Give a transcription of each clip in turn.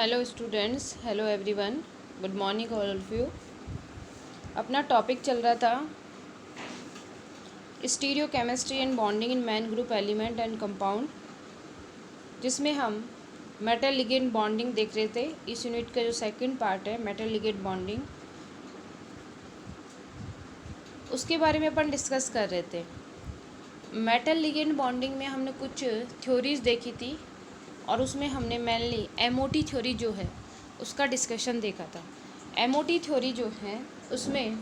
Hello students, hello everyone, good morning all of you. अपना topic चल रहा था stereo chemistry and bonding in man group element and compound, जिसमें हम metal ligand bonding देख रहे थे। इस यूनिट का जो सेकंड पार्ट है मेटल लिगेंड बॉन्डिंग, उसके बारे में अपन डिस्कस कर रहे थे। मेटल लिगेंड बॉन्डिंग में हमने कुछ थ्योरीज देखी थी और उसमें हमने मेनली एमओटी थ्योरी जो है उसका डिस्कशन देखा था। एमओटी थ्योरी जो है उसमें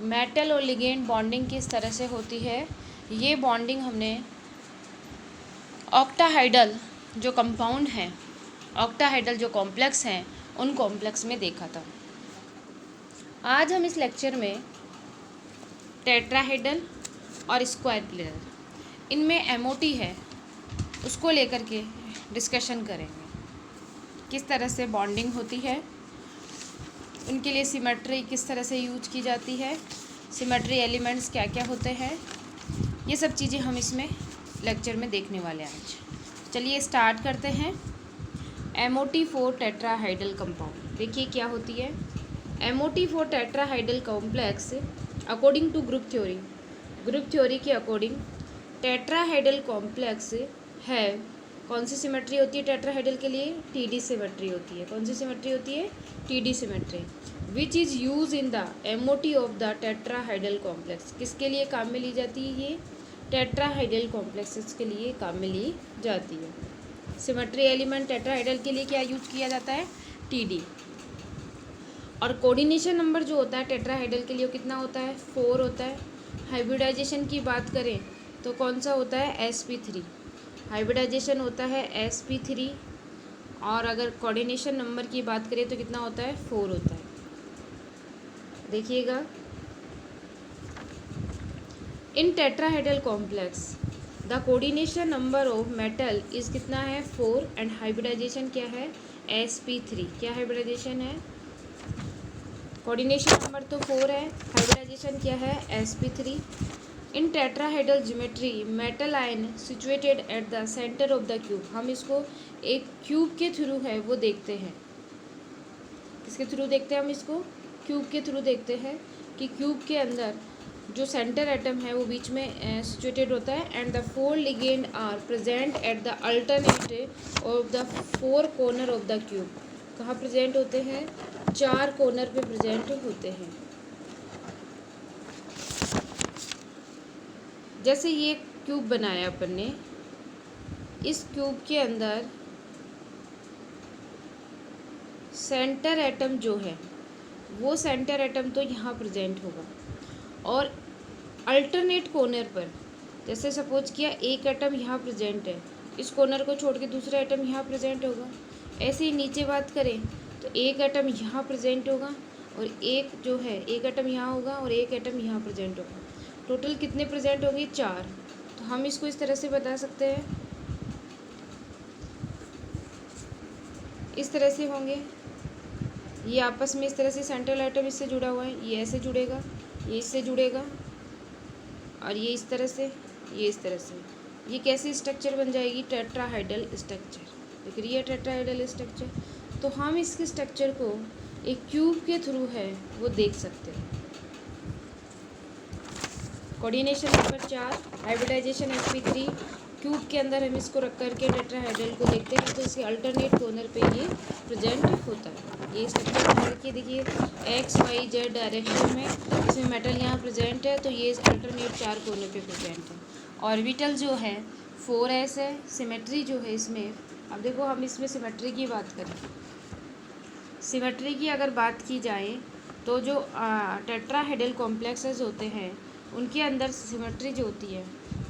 मेटल और लिगेंड बॉन्डिंग किस तरह से होती है, ये बॉन्डिंग हमने ऑक्टाहाइडल जो कंपाउंड हैं, ऑक्टाहाइडल जो कॉम्प्लेक्स हैं, उन कॉम्प्लेक्स में देखा था। आज हम इस लेक्चर में टेट्राहाइडल और स्क्वायर पिलर, इनमें एमओटी है, उसको लेकर के डिस्कशन करेंगे। किस तरह से बॉन्डिंग होती है, उनके लिए सिमेट्री किस तरह से यूज की जाती है, सिमेट्री एलिमेंट्स क्या क्या होते हैं, ये सब चीज़ें हम इसमें लेक्चर में देखने वाले हैं आज। चलिए स्टार्ट करते हैं। MOT4 टेट्राहाइडल कंपाउंड देखिए क्या होती है। MOT4 tetrahedral complex according to group theory के अकॉर्डिंग टेट्राहाइडल कॉम्प्लेक्स है। कौन सी सिमेट्री होती है टेट्राहाइडल के लिए? TD सिमेट्री होती है। कौन सी सिमेट्री होती है? TD symmetry, which is use in the MOT of the tetrahedral complex. किसके लिए काम में ली जाती है? ये टेट्राहाइडल कॉम्प्लेक्सेस के लिए काम में ली जाती है। सिमेट्री एलिमेंट टेट्राहाइडल के लिए क्या यूज किया जाता है? TD। और कोऑर्डिनेशन नंबर जो होता है टेट्राहाइडल के लिए कितना होता है? 4 होता है। हाइब्रिडाइजेशन की बात करें तो कौन सा होता है? sp3। हाइब्रिडाइजेशन होता है sp3। और अगर कोऑर्डिनेशन नंबर की बात करें तो कितना होता है? 4 होता है। देखिएगा, in tetrahedral complex the coordination number of metal is कितना है? 4 एंड हाइब्रिडाइजेशन क्या है? sp3। क्या हाइब्रिडाइजेशन है? कोऑर्डिनेशन नंबर तो 4 है, हाइब्रिडाइजेशन क्या है? sp3। In tetrahedral geometry metal ion situated at the centre of the cube. हम इसको एक क्यूब के थ्रू है वो देखते हैं। किसके थ्रू देखते हैं हम इसको? क्यूब के थ्रू देखते हैं कि क्यूब के अंदर जो सेंटर एटम है वो बीच में सिचुएटेड होता है। And the 4 ligand are present at the alternate of the 4 corner of the cube. कहाँ प्रेजेंट होते हैं? 4 कॉर्नर पे प्रेजेंट होते हैं। जैसे ये क्यूब बनाया अपन ने, इस क्यूब के अंदर सेंटर एटम जो है वो सेंटर एटम तो यहाँ प्रेजेंट होगा, और अल्टरनेट कॉर्नर पर जैसे सपोज किया एक एटम यहाँ प्रेजेंट है, इस कॉर्नर को छोड़ के दूसरा एटम यहाँ प्रेजेंट होगा। ऐसे ही नीचे बात करें तो एक एटम यहाँ प्रेजेंट होगा और एक जो है एक एटम यहाँ होगा और एक एटम यहाँ प्रेजेंट होगा। टोटल कितने प्रेजेंट होंगे? 4। तो हम इसको इस तरह से बता सकते हैं, इस तरह से होंगे। ये आपस में इस तरह से सेंट्रल एटम इससे जुड़ा हुआ है, ये ऐसे जुड़ेगा, ये इससे जुड़ेगा, और ये इस तरह से, ये इस तरह से। ये कैसी स्ट्रक्चर बन जाएगी? टेट्राहाइडल स्ट्रक्चर। दिख रही है टेट्राहाइडल स्ट्रक्चर। तो हम इसके स्ट्रक्चर को एक क्यूब के थ्रू है वो देख सकते हैं। Coordination number 4, hybridisation sp3। Cube के अंदर हम इसको रख करके टेट्राहाइडल को देखते हैं तो इसके अल्टरनेट कॉर्नर पे ये प्रेजेंट होता है। ये स्ट्रक्चर बना रखिए, देखिए एक्स वाई जेड डायरेक्शन में इसमें मेटल यहाँ प्रेजेंट है, तो ये अल्टरनेट 4 कॉर्नर पे प्रेजेंट है। ऑर्बिटल जो है 4s है। सिमेट्री जो है इसमें, अब देखो हम इसमें सिमेट्री की बात करें, सिमेट्री की अगर बात की जाए तो जो टेट्राहाइडल कॉम्प्लेक्सेस होते हैं उनके अंदर सिमेट्री जो होती है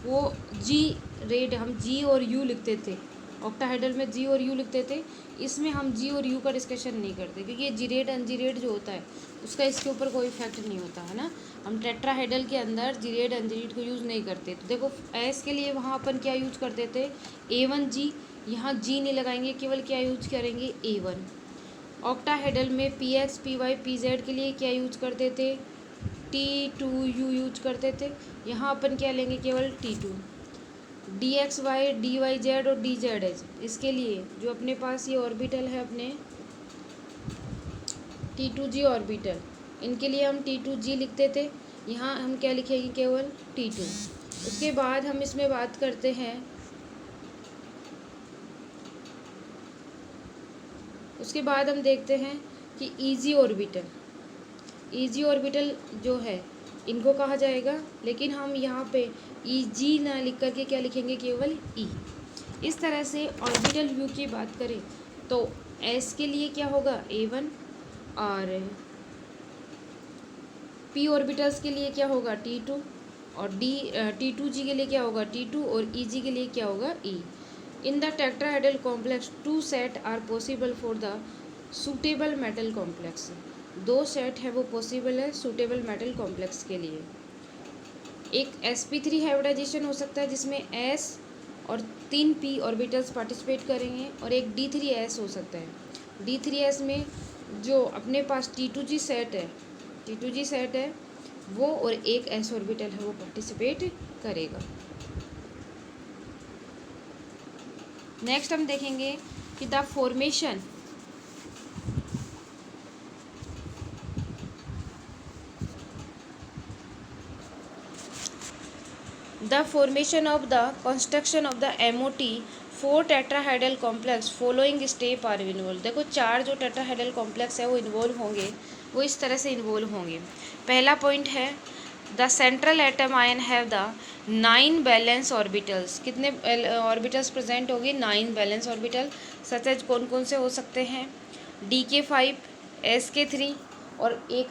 वो जी रेड, हम जी और यू लिखते थे। ऑक्टाहाइडल में जी और यू लिखते थे, इसमें हम जी और यू का डिस्कशन नहीं करते क्योंकि ये जीरेड अनजीरेड जो होता है उसका इसके ऊपर कोई इफेक्ट नहीं होता है ना। हम टेट्राहाइडल के अंदर जीरेड अनजीरेड को यूज़ नहीं करते। तो देखो एस के लिए वहाँ अपन क्या यूज करते थे? A1G। यहाँ जी नहीं लगाएंगे, केवल क्या यूज करेंगे? A1। ऑक्टाहाइडल में PX PY PZ के लिए क्या यूज करते थे? T2U यूज करते थे। यहाँ अपन क्या लेंगे? केवल T2। DXY DYZ और DZH, इसके लिए जो अपने पास ये ऑर्बिटल है अपने T2G ऑर्बिटल, इनके लिए हम T2G लिखते थे, यहाँ हम क्या लिखेंगे, केवल T2। उसके बाद हम इसमें बात करते हैं, उसके बाद हम देखते हैं कि ईजी ऑर्बिटल, ईजी ऑर्बिटल जो है इनको कहा जाएगा, लेकिन हम यहाँ पे ईजी ना लिख करके क्या लिखेंगे, केवल ई। इस तरह से ऑर्बिटल व्यू की बात करें तो एस के लिए क्या होगा, A1, और पी ऑर्बिटल्स के लिए क्या होगा, T2, और T2G के लिए क्या होगा, T2, और EG के लिए क्या होगा, E। In the tetrahedral complex 2 set are possible for the suitable metal complex. 2 set है वो पॉसिबल है सूटेबल मेटल कॉम्प्लेक्स के लिए। एक sp3 हाइब्रिडाइजेशन हो सकता है जिसमें S और 3 p ऑर्बिटल्स पार्टिसिपेट करेंगे, और एक D3S हो सकता है। D3S में जो अपने पास T2G सेट है वो, और एक S ऑर्बिटल है वो पार्टिसिपेट करेगा। नेक्स्ट हम देखेंगे कि the formation of the construction of the MOT 4 tetrahedral complex following step are involve. देखो 4 जो टेट्राहेड्रल कॉम्प्लेक्स है वो इन्वॉल्व होंगे, वो इस तरह से इन्वॉल्व होंगे। पहला पॉइंट है the central atom ion have the 9 balance orbitals. कितने ऑर्बिटल्स प्रेजेंट होगी, 9 बैलेंस ऑर्बिटल। सच एज कौन कौन से हो सकते हैं, DK5, SK3, और एक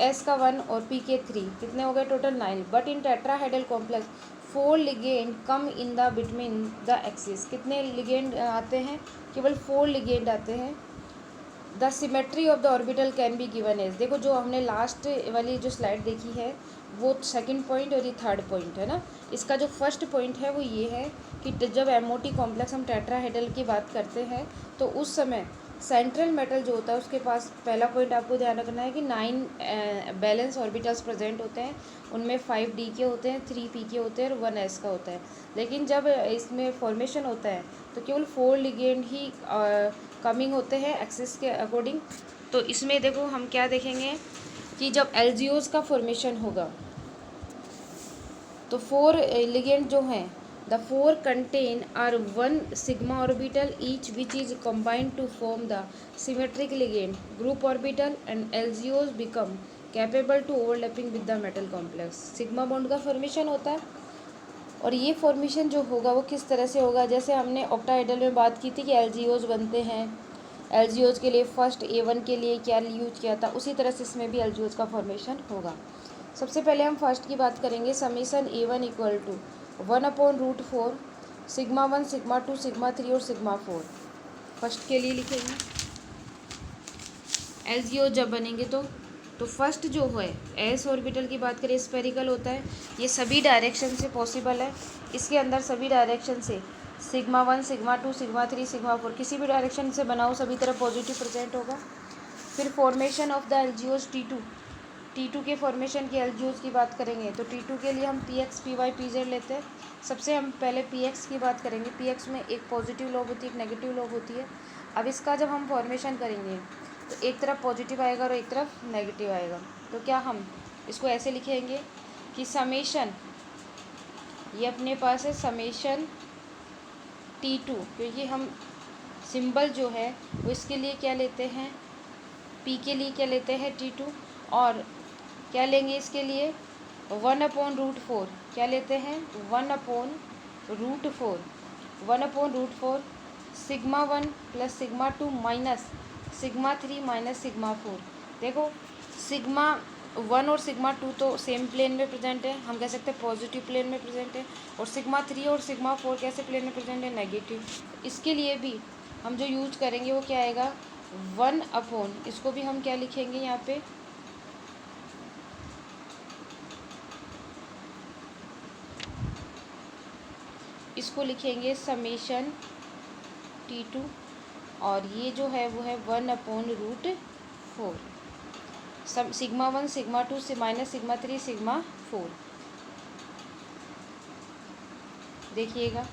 S का 1 और PK3। कितने हो गए total, 9। But in tetrahedral complex 4 ligand come in the between the axis. कितने लिगेंड आते हैं, केवल 4 लिगेंड आते हैं। The symmetry of the orbital can be given as. देखो जो हमने लास्ट वाली जो स्लाइड देखी है वो सेकंड पॉइंट और ये थर्ड पॉइंट है ना। इसका जो फर्स्ट पॉइंट है वो ये है कि जब MOT कॉम्प्लेक्स हम टेट्राहेड्रल की बात करते हैं तो उस समय सेंट्रल मेटल जो होता है उसके पास, पहला पॉइंट आपको ध्यान रखना है कि 9 बैलेंस ऑर्बिटल्स प्रेजेंट होते हैं। उनमें 5 DK होते हैं, 3 PK होते हैं और 1 S का होता है। लेकिन जब इसमें फॉर्मेशन होता है तो केवल 4 लिगेंड ही कमिंग होते हैं एक्सिस के अकॉर्डिंग। तो इसमें देखो हम क्या देखेंगे कि जब LGOs का फॉर्मेशन होगा तो 4 लिगेंड जो हैं, the 4 contain are 1 sigma orbital each which is combined to form the symmetric ligand group orbital, and LGOs become capable to overlapping with the metal complex. Sigma bond का formation होता है, और ये formation जो होगा वो किस तरह से होगा, जैसे हमने ऑक्टाहेड्रल में बात की थी कि LGOs बनते हैं। LGOs के लिए फर्स्ट A1 के लिए क्या यूज किया था, उसी तरह से इसमें भी LGOs का फॉर्मेशन होगा। सबसे पहले हम फर्स्ट की बात करेंगे, summation A1 equal to 1/√4 sigma 1 sigma 2 sigma 3 और सिग्मा 4। फर्स्ट के लिए लिखेंगे LGO जब बनेंगे तो फर्स्ट जो है S ऑर्बिटल की बात करें, स्फेरिकल होता है, ये सभी डायरेक्शन से पॉसिबल है। इसके अंदर सभी डायरेक्शन से सिग्मा 1 सिग्मा 2 सिग्मा 3 सिग्मा 4 किसी भी डायरेक्शन से बनाओ सभी तरफ पॉजिटिव प्रेजेंट होगा। फिर formation of the LGOs T2 के फॉर्मेशन की LGOs की बात करेंगे तो T2 के लिए हम PX PY PZ लेते हैं। सबसे हम पहले PX की बात करेंगे। PX में एक पॉजिटिव लोब होती है, एक नेगेटिव लोब होती है। अब इसका जब हम फॉर्मेशन करेंगे तो एक तरफ पॉजिटिव आएगा और एक तरफ नेगेटिव आएगा। तो क्या हम इसको ऐसे लिखेंगे कि समेशन, ये अपने पास है समेशन T2, क्योंकि हम सिंबल जो है वो इसके लिए क्या लेते हैं, P के लिए क्या लेते हैं T2, और क्या लेंगे इसके लिए 1/√4। क्या लेते हैं 1/√4 1/√4 sigma 1 plus sigma 2 minus sigma 3 minus sigma 4। देखो सिग्मा 1 और सिग्मा 2 तो सेम प्लेन में प्रेजेंट है, हम कह सकते हैं पॉजिटिव प्लेन में प्रेजेंट है, और सिग्मा 3 और सिग्मा 4 कैसे प्लेन में प्रेजेंट है, नेगेटिव। इसके लिए भी हम जो यूज करेंगे वो क्या आएगा 1/, इसको भी हम क्या लिखेंगे यहाँ पे इसको लिखेंगे समेशन T2, और ये जो है वो है 1/√4 सिग्मा 1 सिग्मा 2 से माइनस सिग्मा 3 सिग्मा 4। देखिएगा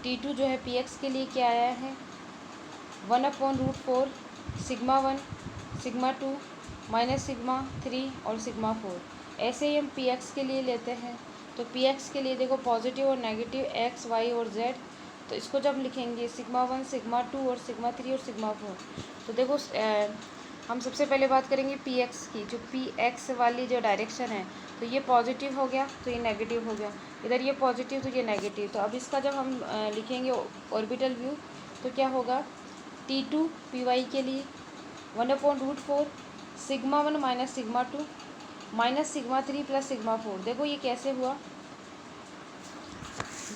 T2 जो है PX के लिए क्या आया है 1/√4 सिग्मा 1 सिग्मा 2 माइनस सिग्मा 3 और सिग्मा 4। ऐसे ही हम पी एक्स के लिए लेते हैं, तो पी एक्स के लिए देखो पॉजिटिव और नेगेटिव एक्स वाई और जेड, तो इसको जब लिखेंगे सिग्मा 1 सिग्मा 2 और सिग्मा 3 और सिग्मा 4। तो देखो हम सबसे पहले बात करेंगे पी एक्स की। जो पी एक्स वाली जो डायरेक्शन है, तो ये पॉजिटिव हो गया तो ये नेगेटिव हो गया, इधर ये पॉजिटिव तो ये नेगेटिव। तो अब इसका जब हम लिखेंगे ऑर्बिटल व्यू, तो क्या होगा, T2 पी वाई के लिए 1/√4 sigma 1 minus sigma 2 minus sigma 3 plus sigma 4। देखो ये कैसे हुआ,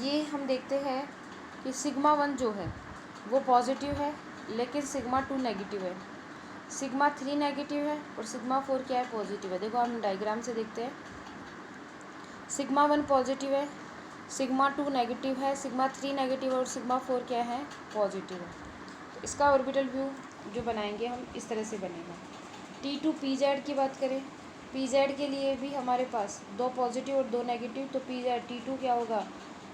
ये हम देखते हैं कि सिग्मा 1 जो है वो पॉजिटिव है, लेकिन सिग्मा 2 नेगेटिव है, सिग्मा 3 नेगेटिव है और सिग्मा 4 क्या है, पॉजिटिव है। देखो हम डायग्राम से देखते हैं, सिग्मा 1 पॉजिटिव है, सिग्मा 2 नेगेटिव है, सिग्मा 3 नेगेटिव है और सिग्मा 4 क्या है, पॉजिटिव है। तो इसका ऑर्बिटल व्यू जो बनाएंगे हम इस तरह से बनेगा। T2 PZ की बात करें, PZ के लिए भी हमारे पास 2 पॉजिटिव और 2 नेगेटिव, तो PZ T2 क्या होगा,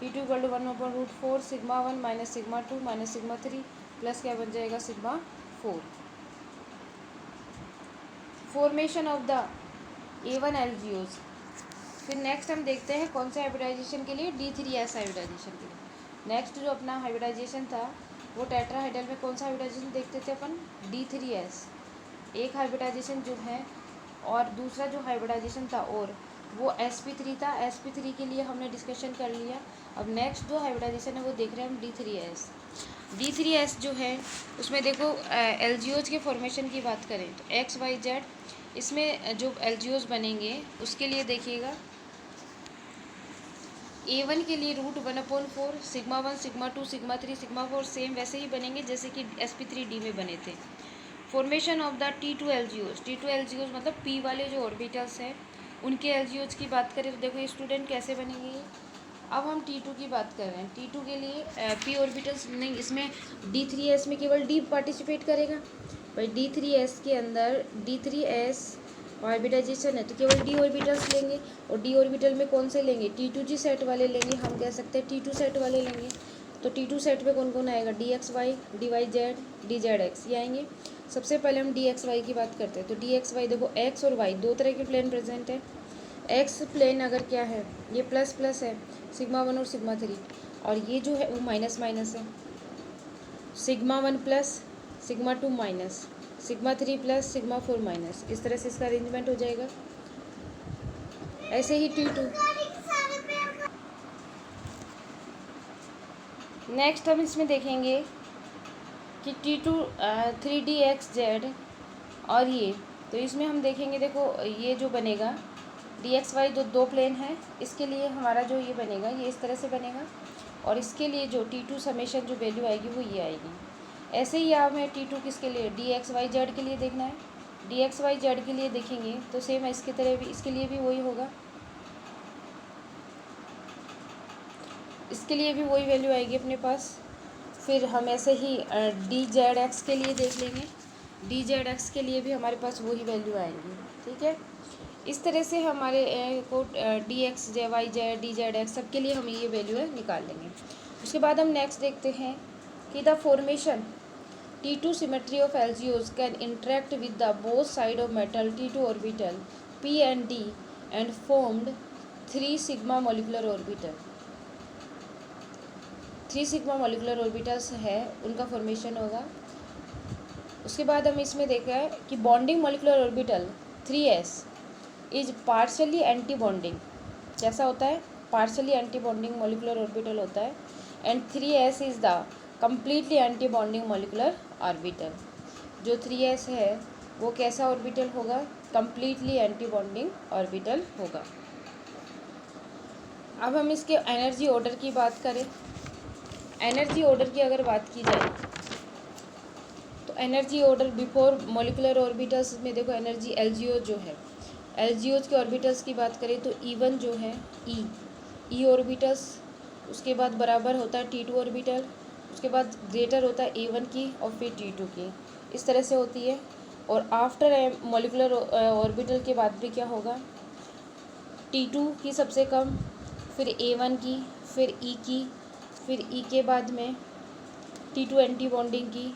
T2 = 1/√4 sigma 1 minus sigma 2 minus sigma 3 plus क्या बन जाएगा, sigma 4। Formation of the A1 LGOs। फिर नेक्स्ट हम देखते हैं कौन से हाइब्रिडाइजेशन के लिए, D3S हाइब्रिडाइजेशन के लिए। नेक्स्ट जो अपना हाइब्रिडाइजेशन था वो टेट्राहाइड्रल में कौन सा हाइब्रिडाइजेशन देखते थे अपन, D3S एक हाइब्रिडाइजेशन जो है, और दूसरा जो हाइब्रिडाइजेशन था और वो sp3 था। sp3 के लिए हमने डिस्कशन कर लिया। अब नेक्स्ट जो हाइब्रिडाइजेशन है वो देख रहे हैं हम D3S। D3S जो है उसमें देखो LGOs के फॉर्मेशन की बात करें तो एक्स वाई जेड, इसमें जो LGOs बनेंगे उसके लिए देखिएगा, A1 के लिए √1/4 sigma 1 sigma 2 sigma 3 sigma 4 same वैसे ही बनेंगे जैसे कि sp3D में बने थे। Formation of the T2 LGOs, T2 LGOs मतलब P वाले जो ऑर्बिटल्स हैं उनके LGOs की बात करें तो देखो ये स्टूडेंट कैसे बनेंगे। अब हम T2 की बात कर रहे हैं, T2 के लिए P ऑर्बिटल्स नहीं, इसमें D3S में केवल D पार्टिसिपेट करेगा भाई। D3S के अंदर D3S ऑर्बिटाइजेशन है तो केवल D ऑर्बिटल्स लेंगे, और D ऑर्बिटल में कौन से लेंगे, T2G सेट वाले लेंगे, हम कह सकते हैं T2 सेट वाले लेंगे। तो T2 सेट में कौन कौन आएगा, DXY DYZ DZX ये आएंगे। सबसे पहले हम DXY की बात करते हैं, तो DXY देखो X और Y दो तरह के प्लेन प्रेजेंट है। X प्लेन अगर क्या है, ये प्लस प्लस है सिग्मा 1 और सिग्मा 3, और ये जो है वो माइनस माइनस है, sigma 1 plus sigma 2 minus sigma 3 plus sigma 4 minus, इस तरह से इसका अरेंजमेंट हो जाएगा। ऐसे ही T2। नेक्स्ट हम इसमें देखेंगे कि T2 3DXZ और ये, तो इसमें हम देखेंगे देखो ये जो बनेगा DXY जो दो प्लेन है, इसके लिए हमारा जो ये बनेगा ये इस तरह से बनेगा, और इसके लिए जो T2 समेशन जो वैल्यू आएगी वो ये आएगी। ऐसे ही हमें T2 किसके लिए, DXYZ के लिए देखना है। DXYZ के लिए देखेंगे तो सेम है इसकी तरह भी, इसके लिए भी वही होगा, इसके लिए भी वही वैल्यू आएगी अपने पास। फिर हम ऐसे ही DZX के लिए देख लेंगे, DZX के लिए भी हमारे पास वही वैल्यू आएंगी, ठीक है। इस तरह से हमारे को DXYZ DZX सब के लिए हम ये वैल्यू है निकाल लेंगे। उसके बाद हम नेक्स्ट देखते हैं कि the formation T2 symmetry of LGOs can interact with the both side of metal T2 orbital P and D and formed 3 sigma molecular orbital। 3 sigma molecular orbitals है उनका फॉर्मेशन होगा। उसके बाद हम इसमें देखा है कि bonding molecular orbital 3s is partially anti bonding, कैसा होता है, partially anti bonding molecular orbital होता है, and 3s is the completely anti bonding molecular orbital. जो 3s है वो कैसा ऑर्बिटल होगा, कम्प्लीटली एंटी बॉन्डिंग ऑर्बिटल होगा। अब हम इसके एनर्जी ऑर्डर की बात करें, एनर्जी ऑर्डर की अगर बात की जाए तो energy order before molecular orbitals में देखो एनर्जी LGO जो है, LGOs के ऑर्बिटल्स की बात करें तो E1 जो है E ऑर्बिटल्स, उसके बाद बराबर होता है T2 ऑर्बिटल, उसके बाद ग्रेटर होता है A1 की और फिर T2 की, इस तरह से होती है। और आफ्टर मोलिकुलर ऑर्बिटल के बाद भी क्या होगा, T2 की सबसे कम, फिर A1 की, फिर E की, फिर E के बाद में T2 एंटी बॉन्डिंग की,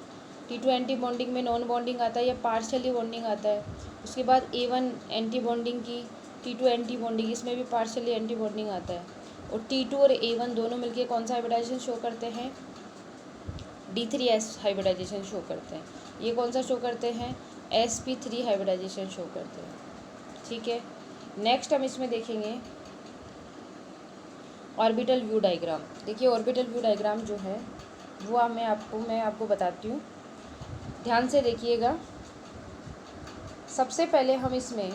T2 एंटी बॉन्डिंग में नॉन बॉन्डिंग आता है या पार्शियली बॉन्डिंग आता है। उसके बाद A1 एंटी बॉन्डिंग की, T2 एंटी बॉन्डिंग, इसमें भी पार्शियली एंटी बॉन्डिंग आता है। और T2 और A1 दोनों मिलके कौन सा हाइब्रिडाइजेशन शो करते हैं? D3S हाइब्रिडाइजेशन शो करते हैं। ये कौन सा शो करते हैं? sp3 हाइब्रिडाइजेशन शो करते हैं। ठीक है, नेक्स्ट हम इसमें देखेंगे ऑर्बिटल व्यू डायग्राम। देखिए ऑर्बिटल व्यू डायग्राम जो है वो मैं आपको बताती हूँ, ध्यान से देखिएगा। सबसे पहले हम इसमें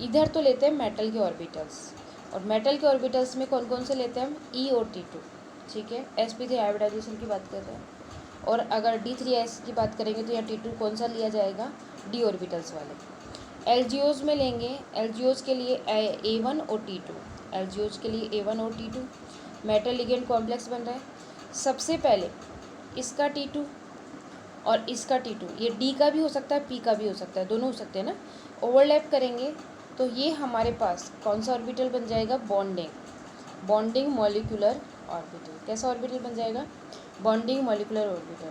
इधर तो लेते हैं मेटल के ऑर्बिटल्स, और मेटल के ऑर्बिटल्स में कौन कौन से लेते हैं हम? E और T2। ठीक है, sp3 हाइब्रिडाइजेशन की बात कर रहे हैं। और अगर D3S की बात करेंगे तो यहाँ T2 कौन सा लिया जाएगा? D ऑर्बिटल्स वाले। एलजीओज में लेंगे, एलजीओज के लिए A1 और T2, एलजीओज के लिए A1 और T2। मेटल लिगेंड कॉम्प्लेक्स बन रहा है। सबसे पहले इसका T2 और इसका T2, ये D का भी हो सकता है, P का भी हो सकता है, दोनों हो सकते हैं ना। ओवरलैप करेंगे तो ये हमारे पास कौन सा ऑर्बिटल बन जाएगा? Bonding molecular orbital. कैसा ऑर्बिटल बन जाएगा? Bonding molecular orbital.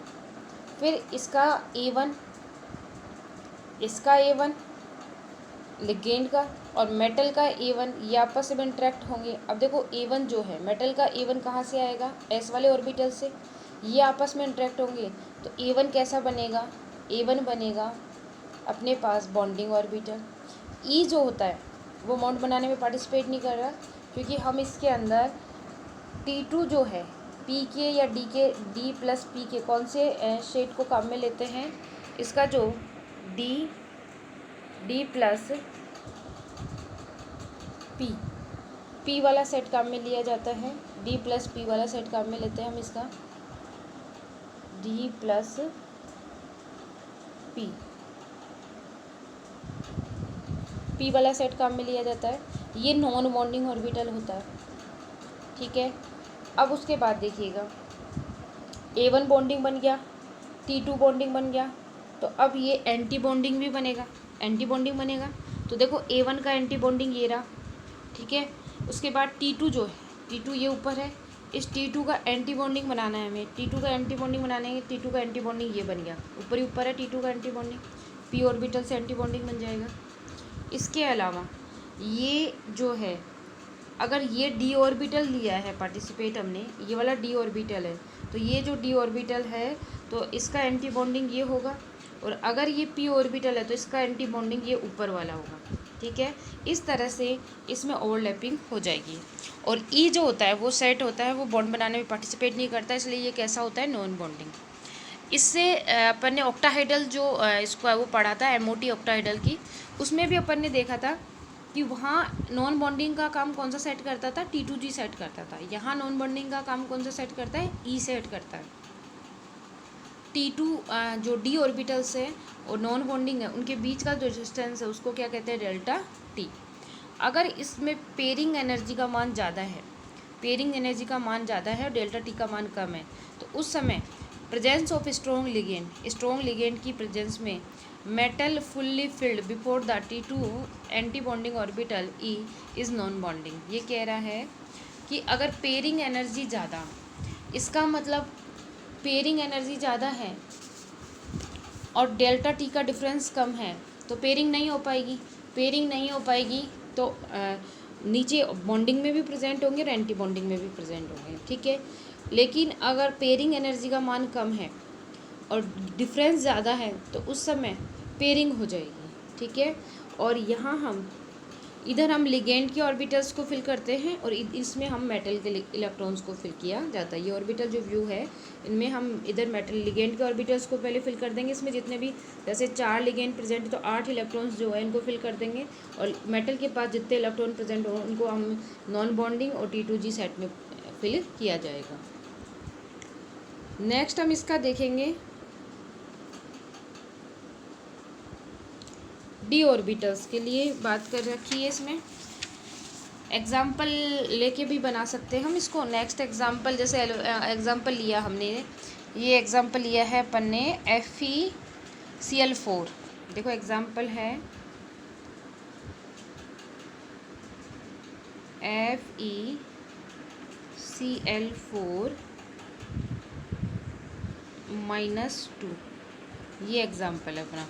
फिर इसका A1, इसका A1 लिगेंड का और मेटल का A1, ये आपस में इंटरेक्ट होंगे। अब देखो A1 जो है, मेटल का A1 कहाँ से आएगा? S वाले ऑर्बिटल से। ये आपस में इंटरेक्ट होंगे तो A1 कैसा बनेगा? A1 बनेगा अपने पास बॉन्डिंग ऑर्बिटल। E जो होता है वो बॉन्ड बनाने में पार्टिसिपेट नहीं कर रहा, क्योंकि हम इसके अंदर T2 जो है P के या D प्लस P के कौन से शेड को काम में लेते हैं? इसका जो D प्लस P वाला सेट काम में लिया जाता है। D प्लस P वाला सेट काम में लेते हैं हम इसका, D प्लस P वाला सेट काम में लिया जाता है। ये नॉन बॉन्डिंग ऑर्बिटल होता है। ठीक है, अब उसके बाद देखिएगा A1 बॉन्डिंग बन गया, T2 बॉन्डिंग बन गया, तो अब ये एंटी बॉन्डिंग भी बनेगा, एंटी बॉन्डिंग बनेगा। तो देखो A1 का एंटी बॉन्डिंग ये रहा। ठीक है, उसके बाद T2 जो है, T2 ये ऊपर है, इस T2 का एंटी बॉन्डिंग बनाना है हमें। T2 का एंटी बॉन्डिंग बनाने है, T2 का एंटी बॉन्डिंग ये बन गया, ऊपर ही ऊपर है T2 का एंटी बॉन्डिंग, P ऑर्बिटल से एंटी बॉन्डिंग बन जाएगा। इसके अलावा ये जो है, अगर ये D ऑर्बिटल लिया है पार्टिसिपेट हमने, ये वाला D ऑर्बिटल है, तो ये जो D ऑर्बिटल है तो इसका एंटी बॉन्डिंग ये होगा, और अगर ये P ऑर्बिटल है तो इसका एंटी बॉन्डिंग ये ऊपर वाला होगा। ठीक है, इस तरह से इसमें ओवरलैपिंग हो जाएगी। और E जो होता है वो सेट होता है, वो बॉन्ड बनाने में पार्टिसिपेट नहीं करता, इसलिए ये कैसा होता है? Non bonding. इससे अपन ने ऑक्टाहाइडल जो इसको वो पढ़ा था, MOT ऑक्टाहाइडल की, उसमें भी अपन ने देखा था कि वहाँ नॉन बॉन्डिंग का काम कौन सा सेट करता था? T2G सेट करता था। यहाँ नॉन बॉन्डिंग का काम कौन सा सेट करता है? E सेट करता है। T2 जो D ऑर्बिटल्स है और नॉन बॉन्डिंग है, उनके बीच का जो डिस्टेंस है उसको क्या कहते हैं? Delta T। अगर इसमें पेयरिंग एनर्जी का मान ज़्यादा है, पेयरिंग एनर्जी का मान ज़्यादा है और डेल्टा T का मान कम है, तो उस समय प्रेजेंस ऑफ स्ट्रॉन्ग लिगेंड की प्रेजेंस में metal fully filled before the T2 anti bonding orbital E is non bonding. ये कह रहा है कि अगर पेयरिंग एनर्जी ज़्यादा, इसका मतलब पेयरिंग एनर्जी ज़्यादा है और डेल्टा T का डिफरेंस कम है, तो पेयरिंग नहीं हो पाएगी। पेयरिंग नहीं हो पाएगी तो नीचे बॉन्डिंग में भी प्रेजेंट होंगे और एंटी बॉन्डिंग में भी प्रेजेंट होंगे। ठीक है, लेकिन अगर पेयरिंग एनर्जी का मान कम है और डिफरेंस ज़्यादा है तो उस समय पेयरिंग हो जाएगी। ठीक है, और यहाँ हम इधर हम लिगेंड के ऑर्बिटल्स को फिल करते हैं और इसमें हम मेटल के इलेक्ट्रॉन्स को फिल किया जाता है। ये ऑर्बिटल जो व्यू है, इनमें हम इधर मेटल लिगेंड के ऑर्बिटल्स को पहले फिल कर देंगे। इसमें जितने भी जैसे 4 लिगेंड प्रेजेंट है तो 8 इलेक्ट्रॉन्स जो है इनको फिल कर देंगे, और मेटल के पास जितने इलेक्ट्रॉन प्रेजेंट हो उनको हम नॉन बॉन्डिंग और T2G सेट में फिल किया जाएगा। नेक्स्ट हम इसका देखेंगे D ऑर्बिटल्स के लिए बात कर रखी है। इसमें एग्जाम्पल लेके भी बना सकते हैं हम इसको। नेक्स्ट एग्जाम्पल, जैसे एग्जाम्पल लिया हमने, ये एग्जाम्पल लिया है अपन ने FeCl4। देखो एग्जाम्पल है FeCl4 -2। ये एग्जाम्पल है अपना।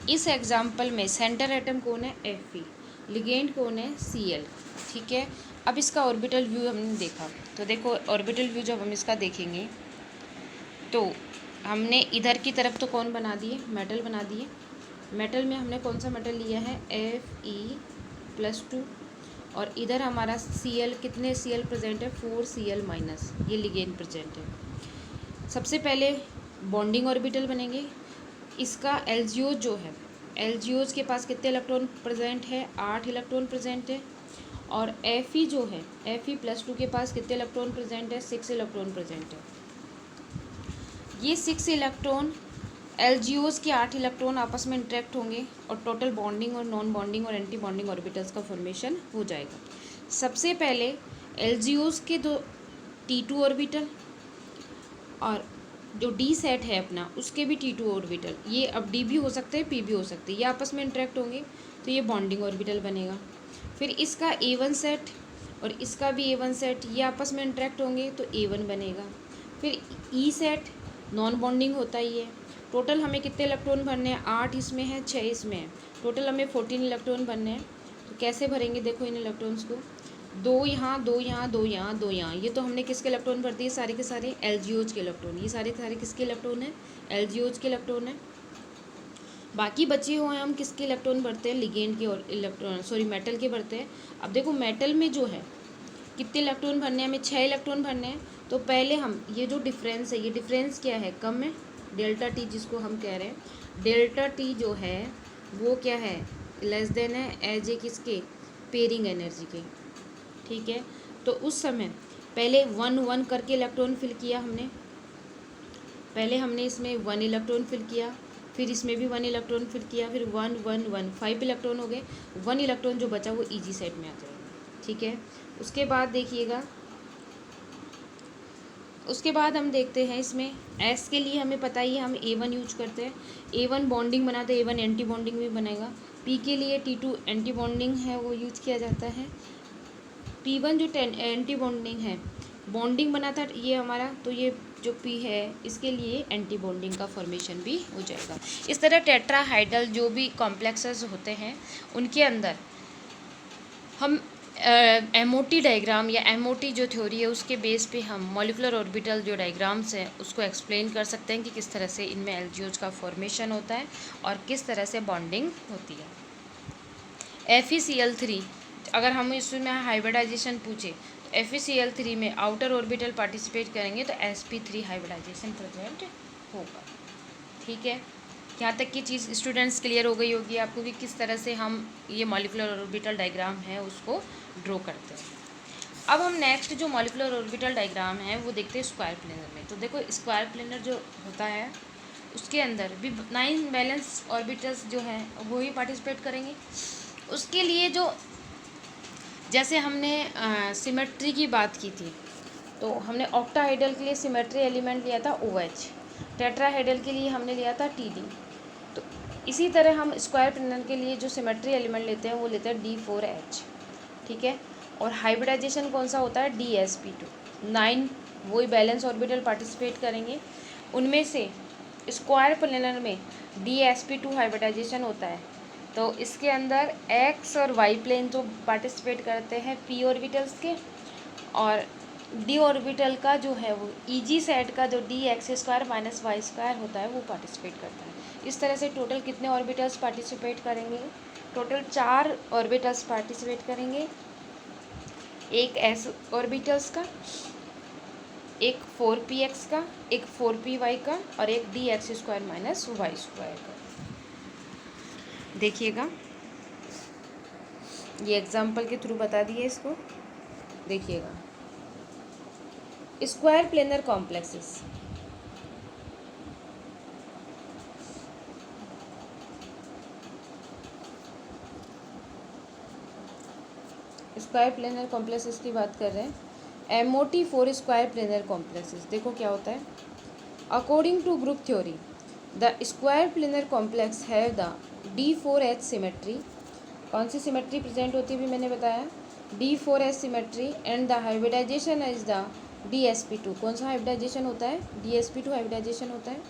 इस एग्जाम्पल में सेंटर एटम कौन है, Fe, लिगेंड कौन है, Cl। ठीक है, अब इसका ऑर्बिटल व्यू हमने देखा, तो देखो ऑर्बिटल व्यू जब हम इसका देखेंगे तो हमने इधर की तरफ तो कौन बना दिए, मेटल बना दिए। मेटल में हमने कौन सा मेटल लिया है, Fe+2, और इधर हमारा Cl, कितने Cl प्रेजेंट है, 4Cl-, ये लिगेंड प्रेजेंट है। सबसे पहले बॉन्डिंग ऑर्बिटल बनेंगे। इसका एल्जियोज जो है, एल्जियोज के पास कितने इलेक्ट्रॉन प्रेजेंट है, 8 इलेक्ट्रॉन प्रेजेंट है। और Fe जो है, Fe+2 के पास कितने इलेक्ट्रॉन प्रेजेंट है, 6 इलेक्ट्रॉन प्रेजेंट है। ये 6 इलेक्ट्रॉन, एल्जियोज के 8 इलेक्ट्रॉन आपस में इंटरेक्ट होंगे और टोटल बॉन्डिंग और नॉन बॉन्डिंग और एंटी बॉन्डिंग ऑर्बिटल्स का फॉर्मेशन हो जाएगा। सबसे पहले एल्जियोज के 2 T2 ऑर्बिटल, और जो डी सेट है अपना उसके भी T2 ऑर्बिटल, ये अब डी भी हो सकते हैं, पी भी हो सकते हैं, ये आपस में इंटरेक्ट होंगे तो ये बॉन्डिंग ऑर्बिटल बनेगा। फिर इसका A1 सेट और इसका भी A1 सेट, ये आपस में इंटरेक्ट होंगे तो A1 बनेगा। फिर E सेट नॉन बॉन्डिंग होता ही है। टोटल हमें कितने इलेक्ट्रॉन भरने हैं, 8 इसमें है, 6 इसमें है, टोटल हमें 14 इलेक्ट्रॉन भरने हैं। तो कैसे भरेंगे, देखो इन इलेक्ट्रॉन्स को, 2 यहाँ, 2 यहाँ, 2 यहाँ, 2 यहाँ, ये तो हमने किसके इलेक्ट्रॉन भर दिए, सारे के सारे एल्जियोज के इलेक्ट्रॉन। ये सारे के सारे किसके इलेक्ट्रॉन है, एल्जियोज के इलेक्ट्रॉन है। बाकी बचे हुए हम किसके इलेक्ट्रॉन भरते हैं, लिगेंड के और इलेक्ट्रॉन, सॉरी मेटल के भरते हैं। अब देखो मेटल में जो है कितने इलेक्ट्रॉन भरने हैं, हमें 6 इलेक्ट्रॉन भरने हैं। तो पहले हम ये जो डिफरेंस है, ये डिफरेंस क्या है, कम है, डेल्टा टी जिसको हम कह रहे हैं, डेल्टा टी जो है वो क्या है, लेस देन है एज ए किसके, पेयरिंग एनर्जी के। ठीक है, तो उस समय पहले 1 1 करके इलेक्ट्रॉन फिल किया हमने, पहले हमने इसमें 1 इलेक्ट्रॉन फिल किया, फिर इसमें भी 1 इलेक्ट्रॉन फिल किया, फिर 1 1 1 5 इलेक्ट्रॉन हो गए। 1 इलेक्ट्रॉन जो बचा वो ईजी सेट में आ जाएगा। ठीक है, उसके बाद देखिएगा, उसके बाद हम देखते हैं इसमें एस के लिए हमें पता ही है, हम A1 यूज करते हैं, A1 बॉन्डिंग बनाते हैं, A1 एंटी बॉन्डिंग भी बनेगा। पी के लिए T2 एंटी बॉन्डिंग है वो यूज किया जाता है। P1 जो एंटी बॉन्डिंग है, बॉन्डिंग बना था ये हमारा, तो ये जो P है इसके लिए एंटी बॉन्डिंग का फॉर्मेशन भी हो जाएगा। इस तरह टेट्राहाइड्रल जो भी कॉम्प्लेक्सेस होते हैं उनके अंदर हम MOT डायग्राम या MOT जो थ्योरी है उसके बेस पे हम मॉलिक्यूलर ऑर्बिटल जो डायग्राम्स हैं उसको एक्सप्लेन कर सकते हैं कि किस तरह से इनमें एल्जियोज का फॉर्मेशन होता है और किस तरह से बॉन्डिंग होती है। FeCl3, अगर हम इसमें हाइब्रिडाइजेशन पूछे तो FeCl3 में आउटर ऑर्बिटल पार्टिसिपेट करेंगे तो sp3 हाइब्रिडाइजेशन प्रेजेंट होगा। ठीक है, यहाँ तक की चीज़ स्टूडेंट्स क्लियर हो गई होगी आपको कि किस तरह से हम ये मॉलिक्यूलर ऑर्बिटल डायग्राम है उसको ड्रॉ करते हैं। अब हम नेक्स्ट जो मॉलिक्यूलर ऑर्बिटल डायग्राम है वो देखते हैं स्क्वायर प्लेनर में। तो देखो स्क्वायर प्लेनर जो होता है उसके अंदर भी 9 बैलेंस ऑर्बिटल्स जो हैं वो ही पार्टिसिपेट करेंगे। उसके लिए जो, जैसे हमने सिमेट्री की बात की थी, तो हमने ऑक्टाहाइड्रल के लिए सिमेट्री एलिमेंट लिया था OH, टेट्राहाइड्रल के लिए हमने लिया था TD। तो इसी तरह हम स्क्वायर प्लेनर के लिए जो सिमेट्री एलिमेंट लेते हैं वो लेते हैं D4H। ठीक है, और हाइब्रिडाइजेशन कौन सा होता है, DsP2। 9 वही बैलेंस ऑर्बिटल पार्टिसिपेट करेंगे, उनमें से स्क्वायर प्लेनर में DsP2 हाइब्रिडाइजेशन होता है। तो इसके अंदर X और Y प्लेन जो पार्टिसिपेट करते हैं P ऑर्बिटल्स के, और D ऑर्बिटल का जो है वो EG सेट का जो DX² - Y² होता है वो पार्टिसिपेट करता है। इस तरह से टोटल कितने ऑर्बिटल्स पार्टिसिपेट करेंगे, टोटल 4 ऑर्बिटल्स पार्टिसिपेट करेंगे, एक S ऑर्बिटल्स का, एक 4px का, एक 4py का और एक DX² - Y² का। देखिएगा, ये एग्जाम्पल के थ्रू बता दिए इसको। देखिएगा, square planar complexes, square planar complexes की बात कर रहे हैं। MOT 4 स्क्वायर प्लेनर कॉम्प्लेक्सेस, देखो क्या होता है। According to group theory the square planar complex have the D4H symmetry. कौन सी सिमेट्री प्रेजेंट होती है भी मैंने बताया, D4H symmetry, and the hybridization is the DsP2। कौन सा हाइब्रिडाइजेशन होता है, DsP2 हाइब्रिडाइजेशन होता है।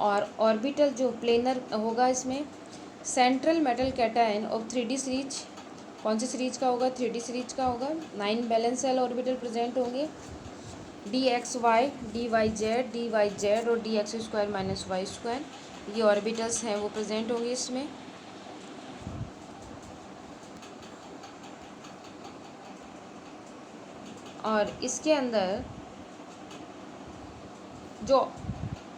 और ऑर्बिटल जो प्लेनर होगा इसमें central metal cation of 3D series, कौन सी सीरीज का होगा? 3D सीरीज का होगा। 9 बैलेंस सेल ऑर्बिटल प्रेजेंट होंगे, DXY, DYZ, DYZ और DX² माइनस Y², ये ऑर्बिटल्स हैं वो प्रेजेंट होंगे इसमें। और इसके अंदर जो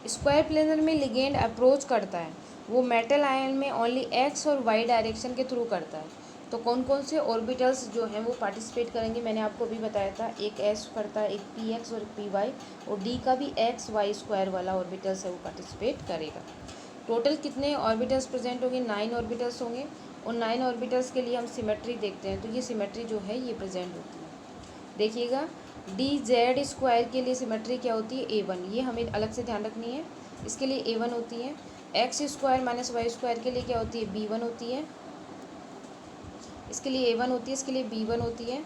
स्क्वायर प्लेनर में लिगेंड अप्रोच करता है वो मेटल आयन में ओनली एक्स और वाई डायरेक्शन के थ्रू करता है। तो कौन कौन से ऑर्बिटल्स जो हैं वो पार्टिसिपेट करेंगे, मैंने आपको अभी बताया था, एक एस करता है, एक पी एक्स और पी वाई, और डी का भी एक्स वाई स्क्वायर वाला ऑर्बिटल्स है वो पार्टिसिपेट करेगा। टोटल कितने ऑर्बिटल्स प्रेजेंट होंगे? 9 ऑर्बिटल्स होंगे। और 9 ऑर्बिटल्स के लिए हम सिमेट्री देखते हैं, तो ये सिमेट्री जो है ये प्रेजेंट होती है। देखिएगा, DZ² के लिए सिमेट्री क्या होती है? A1, ये हमें अलग से ध्यान रखनी है, इसके लिए A1 होती है। X² माइनस Y² के लिए क्या होती है? B1 होती है, इसके लिए A1 होती है, इसके लिए B1 होती है।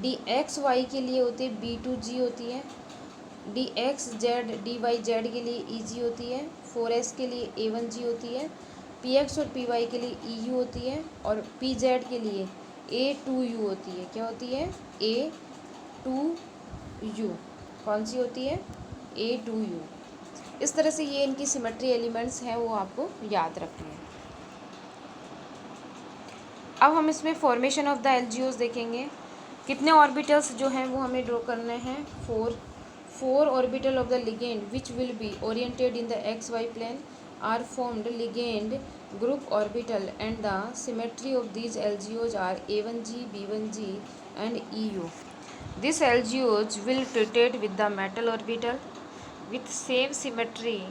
DXY के लिए होती है B2G होती है। DXZ DYZ के लिए EG होती है। 4S के लिए A1G होती है। PX और PY के लिए EU होती है। और PZ के लिए A2U होती है। क्या होती है? A2U। कौन सी होती है? A2U। इस तरह से ये इनकी सिमेट्री एलिमेंट्स हैं, वो आपको याद रखने हैं। अब हम इसमें फॉर्मेशन ऑफ द एलजीओज देखेंगे। कितने ऑर्बिटल्स जो हैं वो हमें ड्रॉ करने हैं? 4 orbital of the ligand which will be oriented in the XY plane are formed ligand group orbital and the symmetry of these LGOs are A1G, B1G and EU. This LGOs will treated with the metal orbital with same symmetry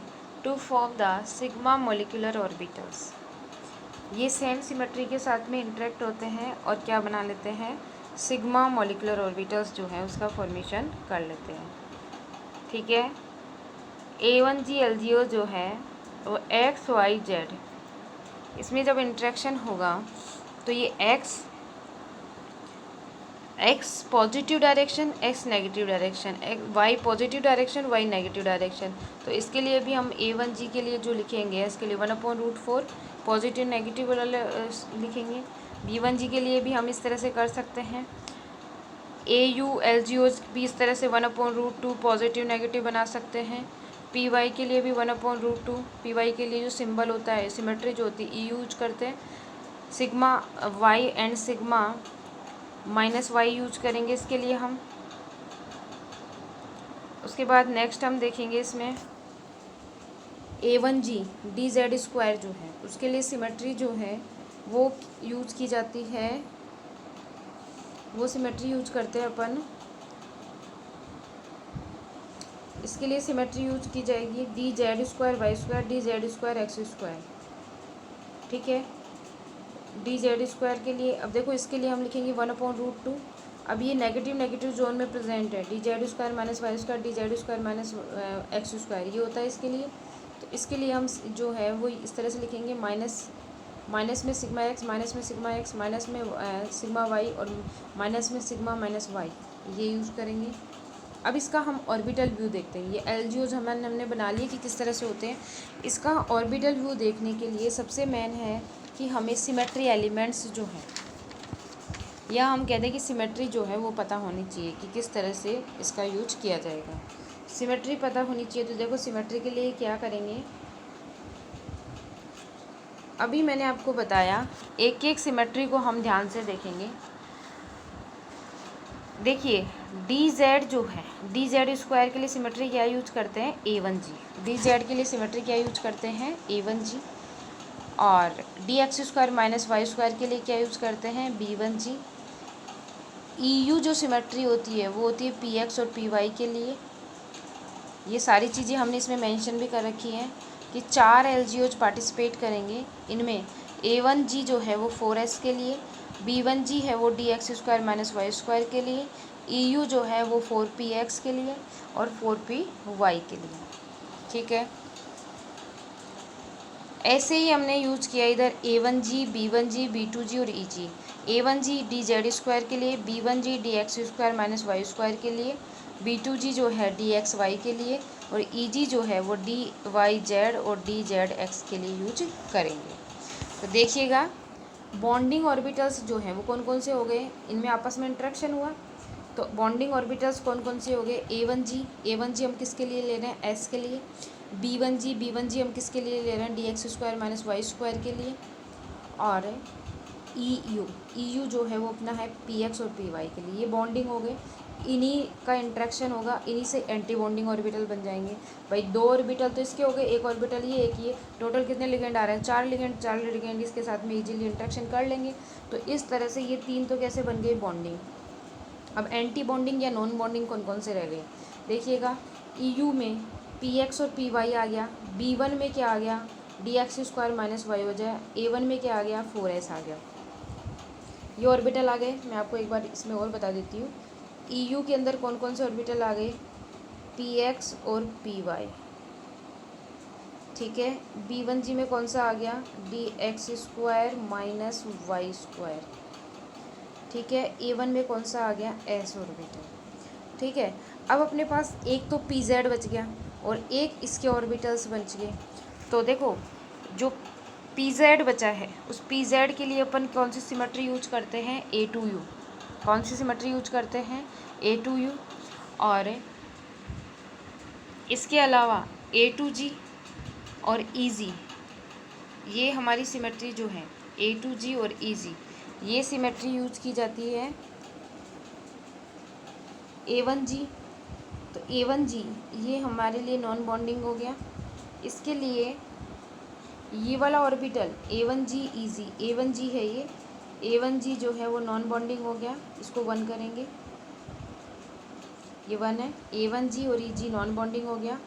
to form the sigma molecular orbitals. ये same symmetry के साथ में interact होते हैं और क्या बना लेते हैं? सिग्मा मॉलिकुलर ऑर्बिटल्स जो है उसका फॉर्मेशन कर लेते हैं। ठीक है। A1G LGO जो है वो XYZ, इसमें जब इंटरेक्शन होगा तो ये X positive direction, X negative direction, Y positive direction, Y negative direction. तो इसके लिए भी हम A1G के लिए जो लिखेंगे इसके लिए 1/√4 पॉजिटिव नेगेटिव वाला लिखेंगे। B1G के लिए भी हम इस तरह से कर सकते हैं। AU LGOs भी इस तरह से 1/√2 पॉजिटिव नेगेटिव बना सकते हैं। PY के लिए भी 1/√2, PY के लिए जो सिंबल होता है, सिमेट्री जो होती है, यूज करते हैं। Sigma Y and sigma -Y use करेंगे इसके लिए हम। उसके बाद नेक्स्ट हम देखेंगे इसमें A1G DZ² जो है उसके लिए सिमेट्री जो है वो यूज की जाती है, वो सिमेट्री यूज करते हैं अपन। इसके लिए सिमेट्री यूज की जाएगी DZ² Y² DZ² X²। ठीक है। DZ² के लिए अब देखो इसके लिए हम लिखेंगे 1/√2। अब ये नेगेटिव जोन में प्रेजेंट है, DZ² minus Y² DZ² minus X², ये होता है इसके लिए। तो इसके लिए हम जो है वो इस तरह से लिखेंगे, माइनस में सिग्मा X, माइनस में सिग्मा X, माइनस में सिग्मा Y और माइनस में सिग्मा माइनस Y, ये यूज़ करेंगे। अब इसका हम ऑर्बिटल व्यू देखते हैं। ये LGOs हमने बना लिए कि किस तरह से होते हैं। इसका ऑर्बिटल व्यू देखने के लिए सबसे मेन है कि हमें सिमेट्री एलिमेंट्स जो हैं, या हम कहते हैं कि सिमेट्री जो है वो पता होनी चाहिए कि किस तरह से इसका यूज किया जाएगा। सिमेट्री पता होनी चाहिए। तो देखो सिमेट्री के लिए क्या करेंगे, अभी मैंने आपको बताया, एक एक सिमेट्री को हम ध्यान से देखेंगे। देखिए DZ जो है, DZ² के लिए सिमेट्री क्या यूज करते हैं? A1G। DZ के लिए सिमेट्री क्या यूज करते हैं? A1G। और DX² माइनस Y² के लिए क्या यूज करते हैं? B1G। EU जो सिमेट्री होती है वो होती है PX और PY के लिए। ये सारी चीज़ें हमने इसमें मेंशन भी कर रखी हैं कि 4 LGOs पार्टिसिपेट करेंगे। इनमें A1G जो है वो 4S के लिए, B1G है वो DX² माइनस Y² के लिए, EU जो है वो 4PX के लिए और 4PY के लिए। ठीक है। ऐसे ही हमने यूज किया इधर A1G B1G B2G और EG। A1G DZ² के लिए, B1G DX² माइनस Y² के लिए, B2G जो है DXY के लिए और Eg जो है वो dy/z और dz(x) के लिए यूज करेंगे। तो देखिएगा बॉन्डिंग ऑर्बिटल्स जो हैं वो कौन कौन से हो गए, इनमें आपस में इंटरेक्शन हुआ। तो बॉन्डिंग ऑर्बिटल्स कौन कौन से हो गए, A1G हम किसके लिए ले रहे हैं, S के लिए। B1G हम किसके लिए ले रहे हैं, dx² - y² के लिए। और EU जो है वो अपना है Px और Py के लिए। ये बॉन्डिंग हो गए, इन्हीं का इंट्रैक्शन होगा, इन्हीं से एंटी बॉन्डिंग ऑर्बिटल बन जाएंगे। भाई 2 ऑर्बिटल तो इसके हो गए, एक ऑर्बिटल ये, एक ये, टोटल कितने लिगेंड आ रहे हैं, 4 लिगेंड इसके साथ में इजीली इंट्रैक्शन कर लेंगे। तो इस तरह से ये 3 तो कैसे बन गई बॉन्डिंग। अब एंटी बॉन्डिंग या नॉन बॉन्डिंग कौन कौन से रह गए, देखिएगा EU में Px और Py आ गया, B1 में क्या आ गया, dx² - y हो जाए, A1 में क्या आ गया, 4s आ गया। ये ऑर्बिटल आ गए। मैं आपको एक बार इसमें और बता देती हूँ, EU के अंदर कौन कौन से ऑर्बिटल आ गए, Px और Py, ठीक है। B1G में कौन सा आ गया, dx² - y², ठीक है। A1 में कौन सा आ गया, s ऑर्बिटल, ठीक है। अब अपने पास एक तो Pz बच गया और एक इसके ऑर्बिटल्स बच गए। तो देखो जो Pz बचा है उस Pz के लिए अपन कौन सी सिमेट्री यूज करते हैं, A2U। कौन सी सिमेट्री यूज करते हैं, A2U। और इसके अलावा A2G और EG, ये हमारी सिमेट्री जो है A2G और EG, ये सिमेट्री यूज की जाती है A1G। तो A1G ये हमारे लिए नॉन बॉन्डिंग हो गया। इसके लिए ये वाला ऑर्बिटल A1G EG, A1G है ये, A1G जो है वो नॉन बॉन्डिंग हो गया, इसको 1 करेंगे, ये 1 है। A1G और EG नॉन बॉन्डिंग हो गया।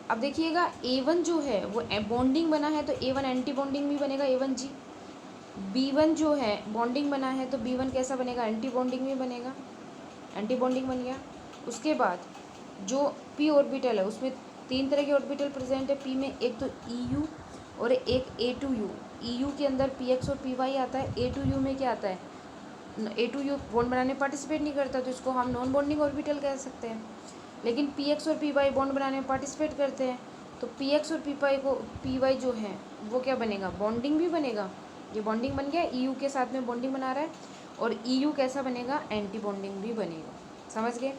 अब देखिएगा A1 जो है वो बॉन्डिंग बना है तो A1 एंटी बॉन्डिंग भी बनेगा A1G। B1 जो है बॉन्डिंग बना है तो B1 कैसा बनेगा, एंटी बॉन्डिंग भी बनेगा, एंटी बॉन्डिंग बन गया। उसके बाद जो P ऑर्बिटल है उसमें 3 तरह के ऑर्बिटल प्रेजेंट है P में, एक तो EU और एक A2U। EU के अंदर Px और Py आता है, A2U में क्या आता है, A2U बॉन्ड बनाने में पार्टिसिपेट नहीं करता तो इसको हम नॉन बॉन्डिंग ऑर्बिटल कह सकते हैं। लेकिन Px और Py बॉन्ड बनाने में पार्टिसिपेट करते हैं तो Px और Py जो है वो क्या बनेगा, बॉन्डिंग भी बनेगा। ये बॉन्डिंग बन गया, EU के साथ में बॉन्डिंग बना रहा है, और EU कैसा बनेगा, एंटी बॉन्डिंग भी बनेगा। समझ गए।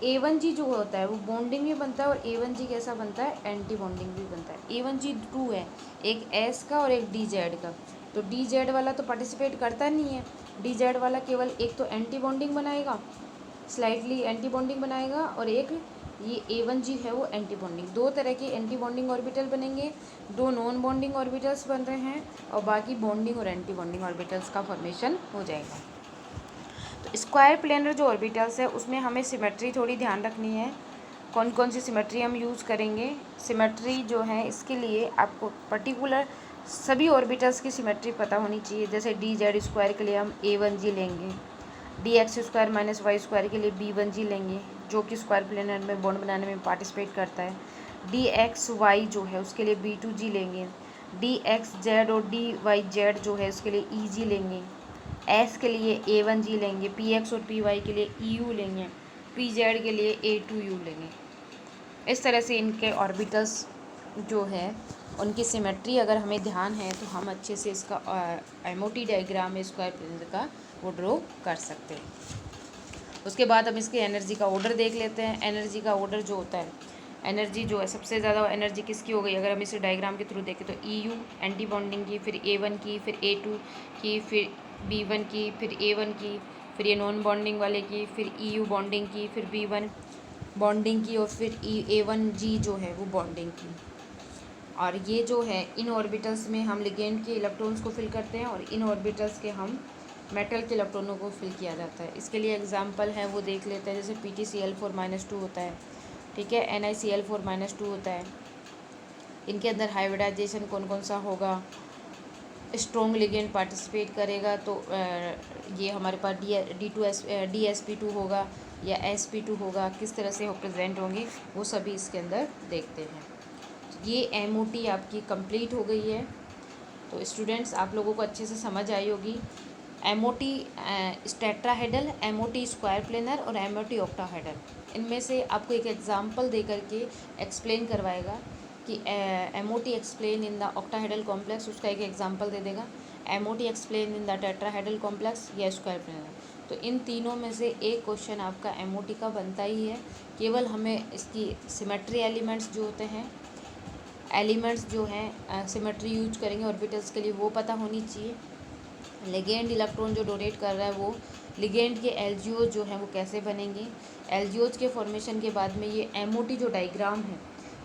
A1G जो होता है वो बॉन्डिंग भी बनता है और A1G कैसा बनता है, एंटी बॉन्डिंग भी बनता है। A1G 2 है, एक S का और एक dz का। तो dz वाला तो पार्टिसिपेट करता नहीं है, dz वाला केवल एक तो एंटी बॉन्डिंग बनाएगा, स्लाइटली एंटी बॉन्डिंग बनाएगा, और एक ये A1G है वो एंटी बॉन्डिंग। 2 तरह के एंटी बॉन्डिंग ऑर्बिटल बनेंगे, 2 नॉन बॉन्डिंग ऑर्बिटल्स बन रहे हैं, और बाकी बॉन्डिंग और एंटी बॉन्डिंग ऑर्बिटल्स का फॉर्मेशन हो जाएगा। तो स्क्वायर प्लेनर जो ऑर्बिटल्स है उसमें हमें सिमेट्री थोड़ी ध्यान रखनी है। कौन कौन सी सिमेट्री हम यूज़ करेंगे, सिमेट्री जो है इसके लिए आपको पर्टिकुलर सभी ऑर्बिटल्स की सिमेट्री पता होनी चाहिए। जैसे dz² के लिए हम A1G लेंगे, dx² - y² के लिए B1G लेंगे जो कि स्क्वायर प्लेनर में बॉन्ड बनाने में पार्टिसिपेट करता है। dxy जो है उसके लिए B2G लेंगे, dxz और dyz जो है उसके लिए EG लेंगे, S के लिए A1G लेंगे, Px और Py के लिए EU लेंगे, Pz के लिए A2U लेंगे। इस तरह से इनके ऑर्बिटल्स जो है उनकी सिमेट्री अगर हमें ध्यान है तो हम अच्छे से इसका MOT डायग्राम में स्क्वायर प्लेनर का वो ड्रॉ कर सकते हैं। उसके बाद हम इसके एनर्जी का ऑर्डर देख लेते हैं। एनर्जी का ऑर्डर जो होता है, एनर्जी जो है सबसे ज़्यादा एनर्जी किसकी हो गई, अगर हम इसे डायग्राम के थ्रू देखें तो EU एंटी बॉन्डिंग की, फिर A1 की, फिर A2 की, फिर B1 की, फिर A1 की, फिर ये नॉन बॉन्डिंग वाले की, फिर EU बॉन्डिंग की, फिर B1 बॉन्डिंग की, और फिर A1G जो है वो बॉन्डिंग की। और ये जो है इन ऑर्बिटल्स में हम लिगेंड के इलेक्ट्रॉन्स को फिल करते हैं और इन ऑर्बिटल्स के हम मेटल के इलेक्ट्रॉनों को फिल किया जाता है। इसके लिए एग्जांपल है वो देख लेते हैं। जैसे PtCl4-2 होता है, ठीक है, NiCl4-2 होता है। इनके अंदर हाइब्रिडाइजेशन कौन कौन सा होगा, स्ट्रॉन्ग लिगेंड पार्टिसिपेट करेगा तो ये हमारे पास DsP2 होगा या sp2 होगा, किस तरह से प्रेजेंट होंगे वो सभी इसके अंदर देखते हैं। ये MOT आपकी कंप्लीट हो गई है। तो स्टूडेंट्स आप लोगों को अच्छे से समझ आई होगी। MOT tetrahedral, MOT square planar और एमओटी ऑक्टाहेड्रल। इनमें से आपको एक एग्जांपल दे करके एक्सप्लेन करवाएगा कि MOT explain in the octahedral complex, उसका एक एग्जांपल दे देगा। MOT explain in the tetrahedral complex या स्क्वायर प्लेनर। तो इन तीनों में से एक क्वेश्चन आपका एमओटी का बनता ही है। केवल हमें इसकी सिमेट्री एलिमेंट्स जो होते हैं, एलिमेंट्स जो हैं सिमेट्री यूज करेंगे ऑर्बिटल्स के लिए, वो पता होनी चाहिए। लिगेंड इलेक्ट्रॉन जो डोनेट कर रहा है वो लिगेंड के एलजीओज जो हैं वो कैसे बनेंगे, एलजीओज के फॉर्मेशन के बाद में ये एमओटी जो डायग्राम है,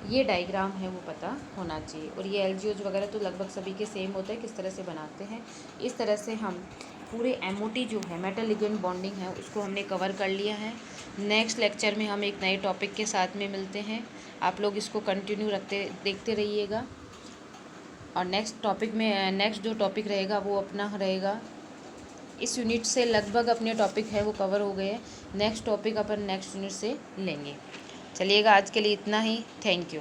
ये डायग्राम है वो पता होना चाहिए। और ये एलजीओज वगैरह तो लगभग सभी के सेम होता है, किस तरह से बनाते हैं। इस तरह से हम पूरे एमओटी जो है मेटल लिगेंड बॉन्डिंग है उसको हमने कवर कर लिया है। नेक्स्ट लेक्चर में हम एक नए टॉपिक के साथ में मिलते हैं। आप लोग इसको कंटिन्यू देखते रहिएगा। और नेक्स्ट जो टॉपिक रहेगा वो अपना रहेगा, इस यूनिट से लगभग अपने टॉपिक है वो कवर हो गए। नेक्स्ट टॉपिक अपन नेक्स्ट यूनिट से लेंगे। चलिएगा, आज के लिए इतना ही। Thank you.